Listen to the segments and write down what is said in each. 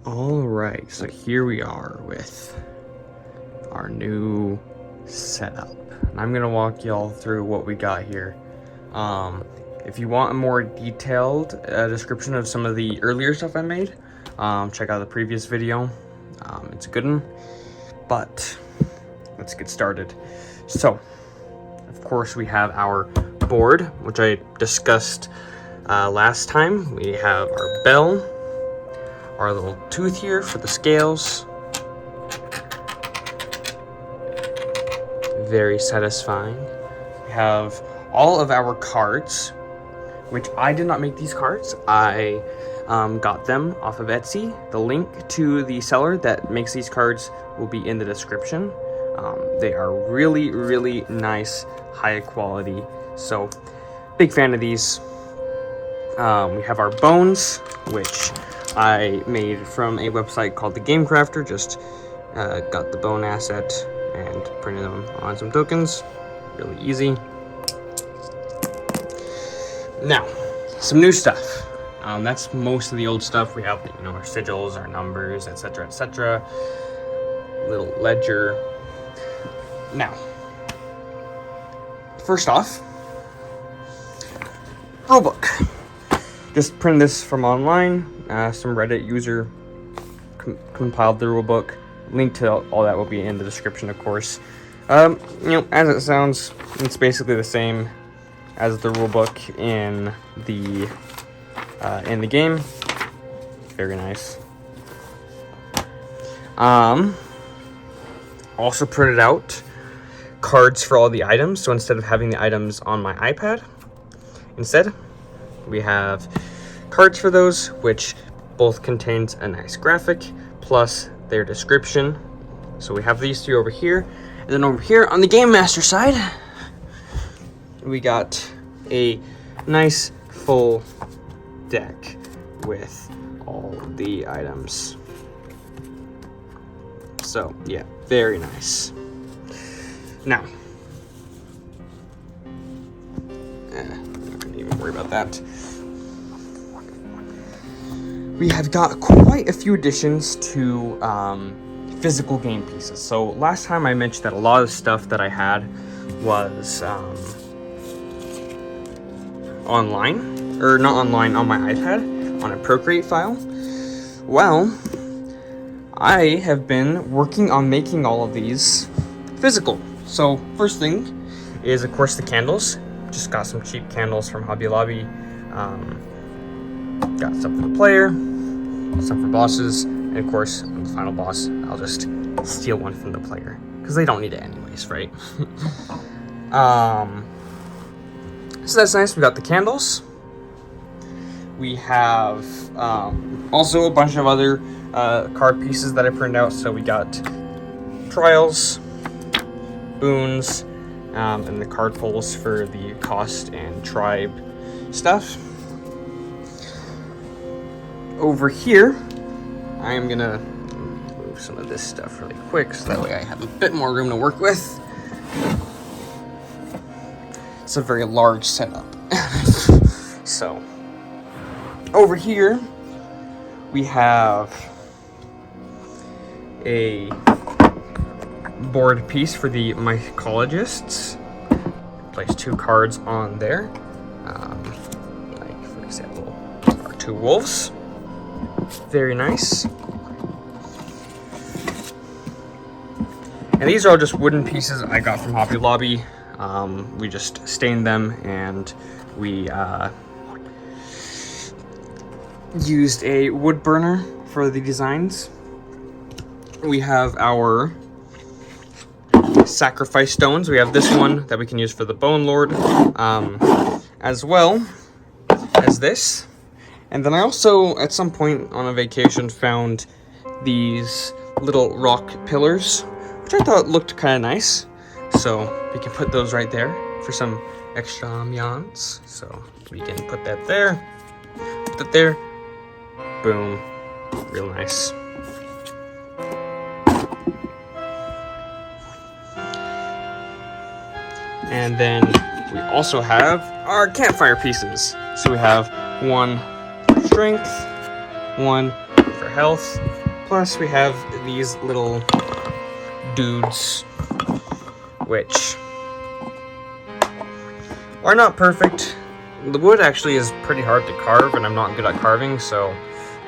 Alright, so here we are with our new setup. And I'm gonna walk y'all through what we got here. If you want a more detailed description of some of the earlier stuff I made, check out the previous video. It's a good one. But let's get started. So, of course, we have our board, which I discussed last time. We have our bell, our little tooth here for the scales. Very satisfying. We have all of our cards, which I did not make these cards. I got them off of Etsy. The link to the seller that makes these cards will be in the description. They are really, really nice, high quality. So, big fan of these. We have our bones, which I made from a website called The Game Crafter. Just got the bone asset and printed them on some tokens. Really easy. Now, some new stuff. That's most of the old stuff. We have, our sigils, our numbers, etc., etc. Little ledger. Now, first off, rulebook. Just print this from online. Some Reddit user compiled the rulebook. Link to all that will be in the description, of course. As it sounds, it's basically the same as the rulebook in the game. Very nice. Also printed out cards for all the items. So instead of having the items on my iPad, instead we have cards for those, which both contains a nice graphic plus their description. So we have these three over here, and then over here on the Game Master side, we got a nice full deck with all the items. So yeah, very nice. Now, I'm not gonna even worry about that. We have got quite a few additions to physical game pieces. So last time I mentioned that a lot of stuff that I had was online, or not online, on my iPad, on a Procreate file. Well, I have been working on making all of these physical. So first thing is, of course, the candles. Just got some cheap candles from Hobby Lobby. Got some for the player, some for bosses, and of course, on the final boss, I'll just steal one from the player, because they don't need it anyways, right? So that's nice. We got the candles. We have also a bunch of other card pieces that I printed out. So we got trials, boons, and the card pulls for the cost and tribe stuff. Over here, I am gonna move some of this stuff really quick so that way I have a bit more room to work with. It's a very large setup. So, over here, we have a board piece for the mycologists. Place two cards on there. Like, for example, our two wolves. Very nice. And these are all just wooden pieces I got from Hobby Lobby. We just stained them, and we used a wood burner for the designs. We have our sacrifice stones. We have this one that we can use for the Bone Lord, as well as this. And then I also, at some point on a vacation, found these little rock pillars, which I thought looked kind of nice. So we can put those right there for some extra ambiance. So we can put that there, put that there, boom, real nice. And then we also have our campfire pieces. So we have one for strength, one for health. Plus we have these little dudes, which are not perfect. The wood actually is pretty hard to carve, and I'm not good at carving, so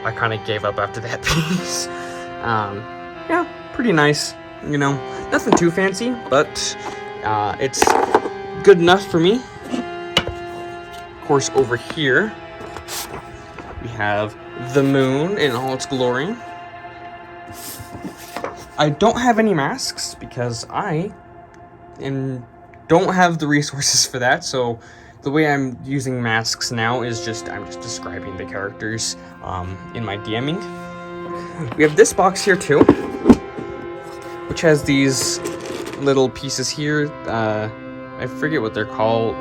I kind of gave up after that piece. Yeah, pretty nice, you know, nothing too fancy, but it's good enough for me. Of course, over here we have the moon in all its glory. I don't have any masks because I don't have the resources for that, so the way I'm using masks now is I'm just describing the characters in my DMing. We have this box here too, which has these little pieces here. I forget what they're called.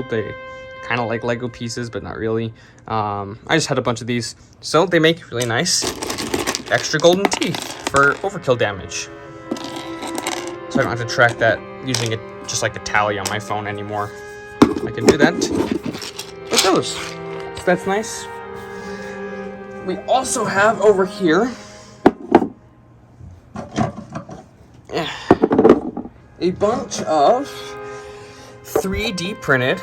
They kind of like Lego pieces, but not really. I just had a bunch of these, so they make really nice extra golden teeth for overkill damage. So I don't have to track that using it just like a tally on my phone anymore. I can do that with those. So that's nice. We also have over here a bunch of 3D printed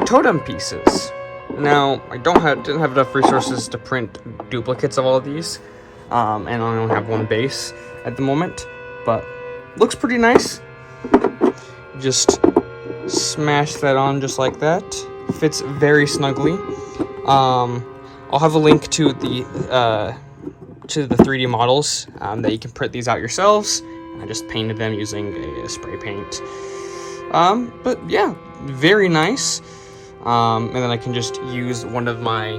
totem pieces. Now, I didn't have enough resources to print duplicates of all of these, and I only have one base at the moment, but looks pretty nice. Just smash that on just like that. Fits very snugly. I'll have a link to the 3D models that you can print these out yourselves. I just painted them using a spray paint. But yeah, very nice. And then I can just use one of my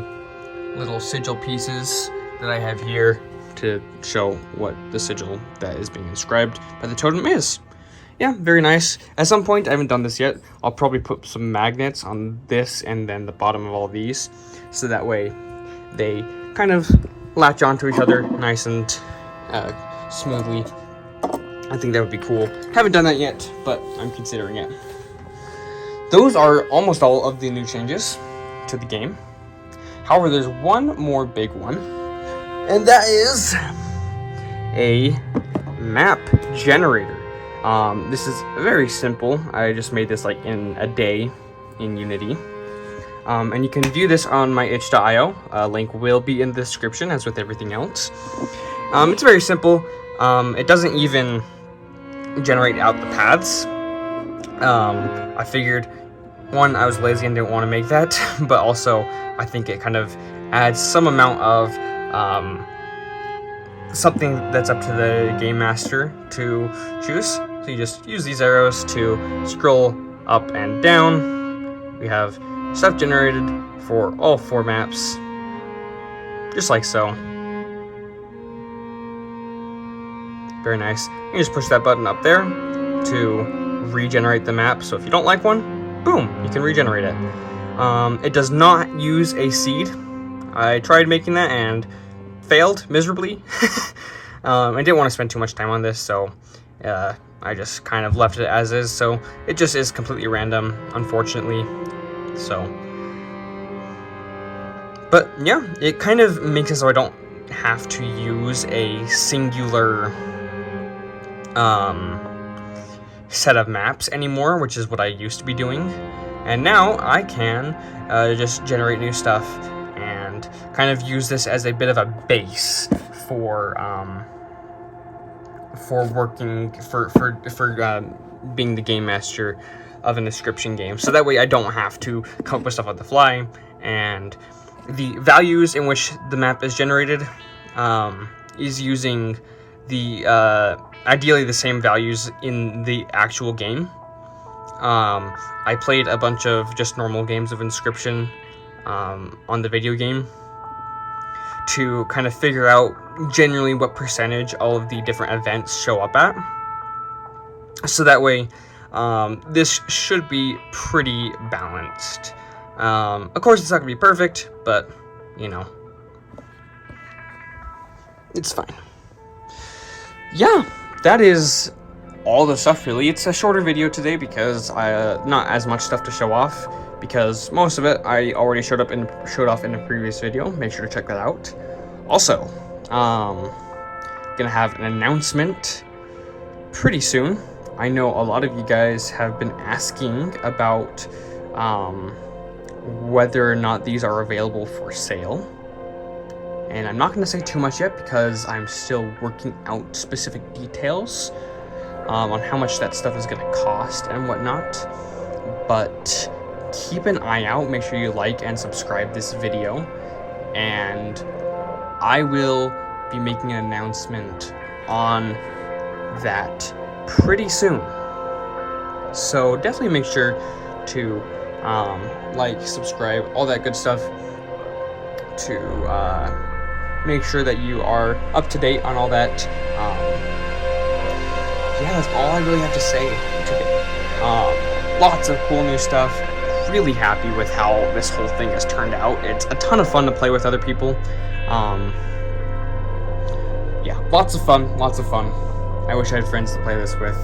little sigil pieces that I have here to show what the sigil that is being inscribed by the totem is. Yeah, very nice. At some point, I haven't done this yet, I'll probably put some magnets on this and then the bottom of all these, so that way they kind of latch onto each other nice and smoothly. I think that would be cool. Haven't done that yet, but I'm considering it. Those are almost all of the new changes to the game. However, there's one more big one, and that is a map generator. This is very simple. I just made this like in a day in Unity. And you can view this on my itch.io. Link will be in the description, as with everything else. It's very simple. It doesn't even generate out the paths. I figured, one, I was lazy and didn't want to make that, but also I think it kind of adds some amount of something that's up to the game master to choose. So you just use these arrows to scroll up and down. We have stuff generated for all 4 maps, just like so. Very nice. You just push that button up there to regenerate the map. So if you don't like one, boom, you can regenerate it. It does not use a seed. I tried making that and failed miserably. I didn't want to spend too much time on this, so I just kind of left it as is. So it just is completely random, unfortunately. So, but yeah, it kind of makes it so I don't have to use a singular set of maps anymore, which is what I used to be doing. And now I can just generate new stuff and kind of use this as a bit of a base for working for being the game master of an Inscryption game. So that way I don't have to come up with stuff on the fly, and the values in which the map is generated is using the ideally the same values in the actual game. I played a bunch of just normal games of Inscryption on the video game to kind of figure out generally what percentage all of the different events show up at. So that way, this should be pretty balanced. Of course, it's not going to be perfect, but, you know, it's fine. Yeah, that is all the stuff, really. It's a shorter video today because not as much stuff to show off, because most of it I already showed off in the previous video. Make sure to check that out. Also, gonna have an announcement pretty soon. I know a lot of you guys have been asking about whether or not these are available for sale. And I'm not going to say too much yet because I'm still working out specific details on how much that stuff is going to cost and whatnot. But keep an eye out. Make sure you like and subscribe this video. And I will be making an announcement on that pretty soon. So definitely make sure to like, subscribe, all that good stuff, to make sure that you are up to date on all that. Yeah, that's all I really have to say today. Lots of cool new stuff. Really happy with how this whole thing has turned out. It's a ton of fun to play with other people. Yeah, lots of fun. I wish I had friends to play this with.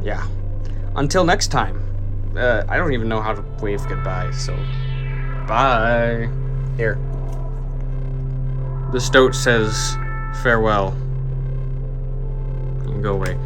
Yeah. Until next time. I don't even know how to wave goodbye, so bye. Here. The stoat says farewell. You can go away.